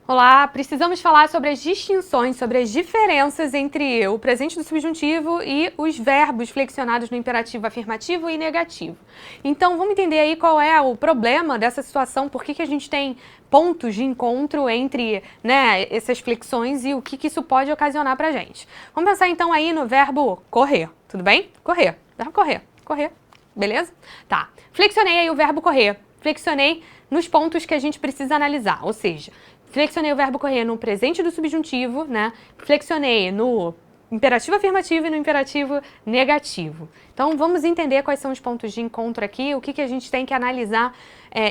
Olá, precisamos falar sobre as distinções, sobre as diferenças entre o presente do subjuntivo e os verbos flexionados no imperativo afirmativo e negativo. Então, vamos entender aí qual é o problema dessa situação, por que a gente tem pontos de encontro entre, essas flexões e o que isso pode ocasionar pra gente. Vamos pensar então aí no verbo correr, tudo bem? Correr, verbo correr, beleza? Tá, flexionei aí o verbo correr, flexionei nos pontos que a gente precisa analisar, ou seja, flexionei o verbo correr no presente do subjuntivo, né? Flexionei no imperativo afirmativo e no imperativo negativo. Então, vamos entender quais são os pontos de encontro aqui, o que a gente tem que analisar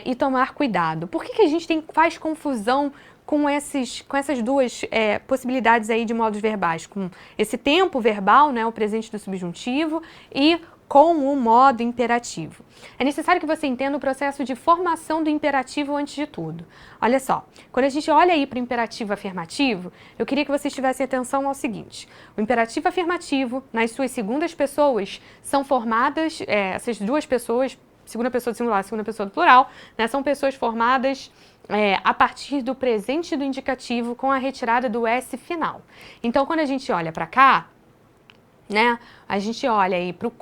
e tomar cuidado. Por que a gente faz confusão com essas duas possibilidades aí de modos verbais? Com esse tempo verbal, né, o presente do subjuntivo, e com o modo imperativo. É necessário que você entenda o processo de formação do imperativo antes de tudo. Olha só, quando a gente olha aí para o imperativo afirmativo, eu queria que vocês tivessem atenção ao seguinte. O imperativo afirmativo, nas suas segundas pessoas, são formadas, essas duas pessoas, segunda pessoa do singular, segunda pessoa do plural, né, são pessoas formadas a partir do presente do indicativo com a retirada do S final. Então, quando a gente olha para cá, né? A gente olha aí pro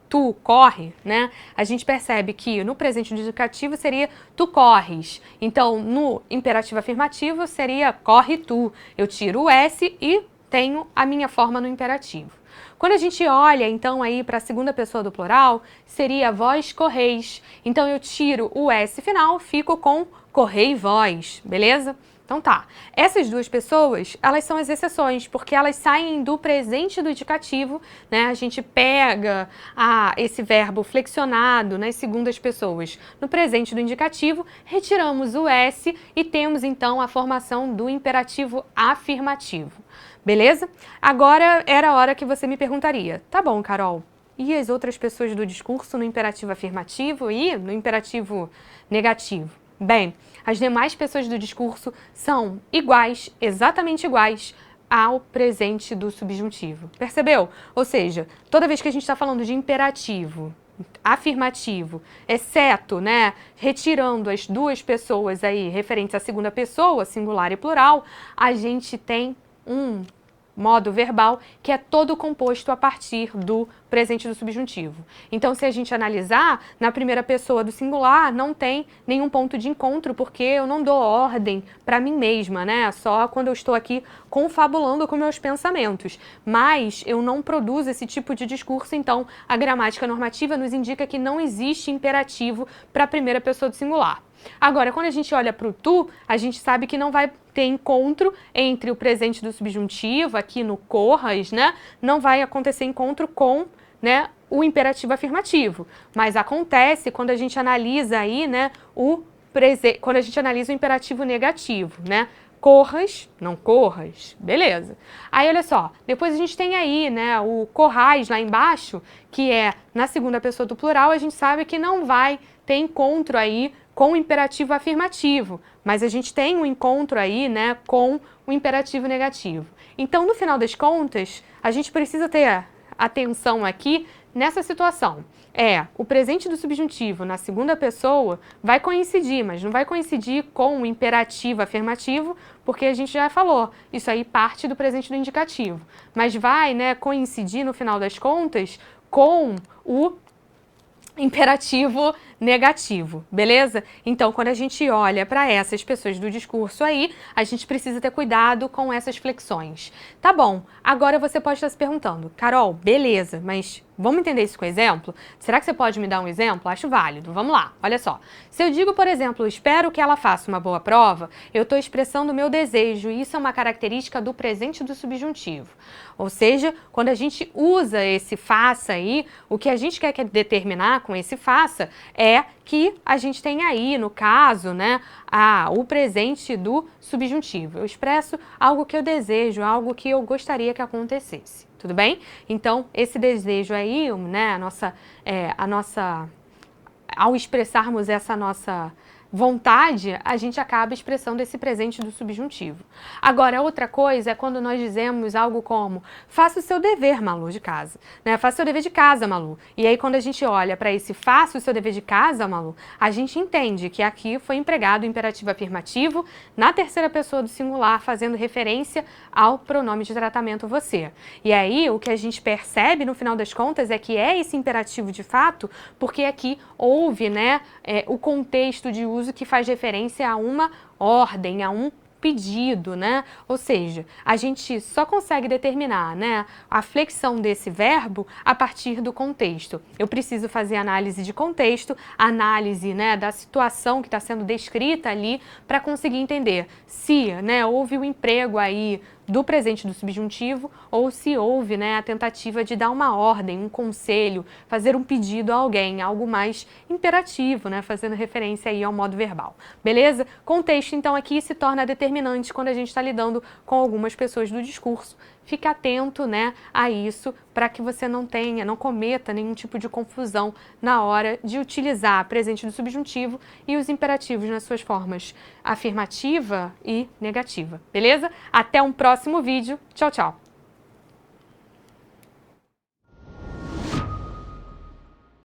tu corre, né? A gente percebe que no presente do indicativo seria tu corres. Então, no imperativo afirmativo seria corre tu. Eu tiro o S e tenho a minha forma no imperativo. Quando a gente olha, então, aí para a segunda pessoa do plural, seria vós correis. Então, eu tiro o S final, fico com correi vós, beleza? Então tá, essas duas pessoas, elas são as exceções, porque elas saem do presente do indicativo, né? A gente pega esse verbo flexionado nas segundas pessoas no presente do indicativo, retiramos o S e temos então a formação do imperativo afirmativo, beleza? Agora era a hora que você me perguntaria, tá bom, Carol, e as outras pessoas do discurso no imperativo afirmativo e no imperativo negativo? Bem, as demais pessoas do discurso são iguais, exatamente iguais ao presente do subjuntivo. Percebeu? Ou seja, toda vez que a gente está falando de imperativo, afirmativo, exceto, né, retirando as duas pessoas aí referentes à segunda pessoa, singular e plural, a gente tem um modo verbal que é todo composto a partir do presente do subjuntivo. Então, se a gente analisar, na primeira pessoa do singular não tem nenhum ponto de encontro, porque eu não dou ordem para mim mesma, né? Só quando eu estou aqui confabulando com meus pensamentos. Mas eu não produzo esse tipo de discurso, então a gramática normativa nos indica que não existe imperativo para a primeira pessoa do singular. Agora, quando a gente olha para o tu, a gente sabe que não vai ter encontro entre o presente do subjuntivo, aqui no corras, né? Não vai acontecer encontro com, né, o imperativo afirmativo. Mas acontece quando a gente analisa aí, né, quando a gente analisa o imperativo negativo, né? Corras, não corras, beleza. Aí, olha só, depois a gente tem aí, né, o corrais lá embaixo, que é na segunda pessoa do plural, a gente sabe que não vai ter encontro aí com o imperativo afirmativo, mas a gente tem um encontro aí, né, com o imperativo negativo. Então, no final das contas, a gente precisa ter atenção aqui nessa situação. O presente do subjuntivo na segunda pessoa vai coincidir, mas não vai coincidir com o imperativo afirmativo, porque a gente já falou, isso aí parte do presente do indicativo. Mas vai, né, coincidir no final das contas com o imperativo negativo, beleza? Então, quando a gente olha para essas pessoas do discurso aí, a gente precisa ter cuidado com essas flexões. Tá bom, agora você pode estar se perguntando, Carol, beleza, mas vamos entender isso com exemplo? Será que você pode me dar um exemplo? Acho válido. Vamos lá, olha só. Se eu digo, por exemplo, espero que ela faça uma boa prova, eu estou expressando o meu desejo, e isso é uma característica do presente do subjuntivo. Ou seja, quando a gente usa esse faça aí, o que a gente quer determinar com esse faça é que a gente tem aí, no caso, né, o presente do subjuntivo. Eu expresso algo que eu desejo, algo que eu gostaria que acontecesse. Tudo bem? Então, esse desejo aí, né, ao expressarmos essa nossa vontade, a gente acaba expressando esse presente do subjuntivo. Agora, outra coisa é quando nós dizemos algo como faça o seu dever, Malu, de casa. Né? Faça o seu dever de casa, Malu. E aí, quando a gente olha para esse faça o seu dever de casa, Malu, a gente entende que aqui foi empregado o imperativo afirmativo na terceira pessoa do singular, fazendo referência ao pronome de tratamento você. E aí, o que a gente percebe, no final das contas, é que é esse imperativo de fato, porque aqui houve, né, o contexto de uso que faz referência a uma ordem, a um pedido, né? Ou seja, a gente só consegue determinar, né, a flexão desse verbo a partir do contexto. Eu preciso fazer análise de contexto, análise, né, da situação que está sendo descrita ali para conseguir entender se, né, houve o emprego aí do presente do subjuntivo ou se houve, né, a tentativa de dar uma ordem, um conselho, fazer um pedido a alguém, algo mais imperativo, né, fazendo referência aí ao modo verbal. Beleza? Contexto, então, aqui se torna determinante quando a gente está lidando com algumas pessoas do discurso. Fique atento, né, a isso para que você não cometa nenhum tipo de confusão na hora de utilizar presente do subjuntivo e os imperativos nas suas formas afirmativa e negativa. Beleza? Até um próximo vídeo. Tchau, tchau!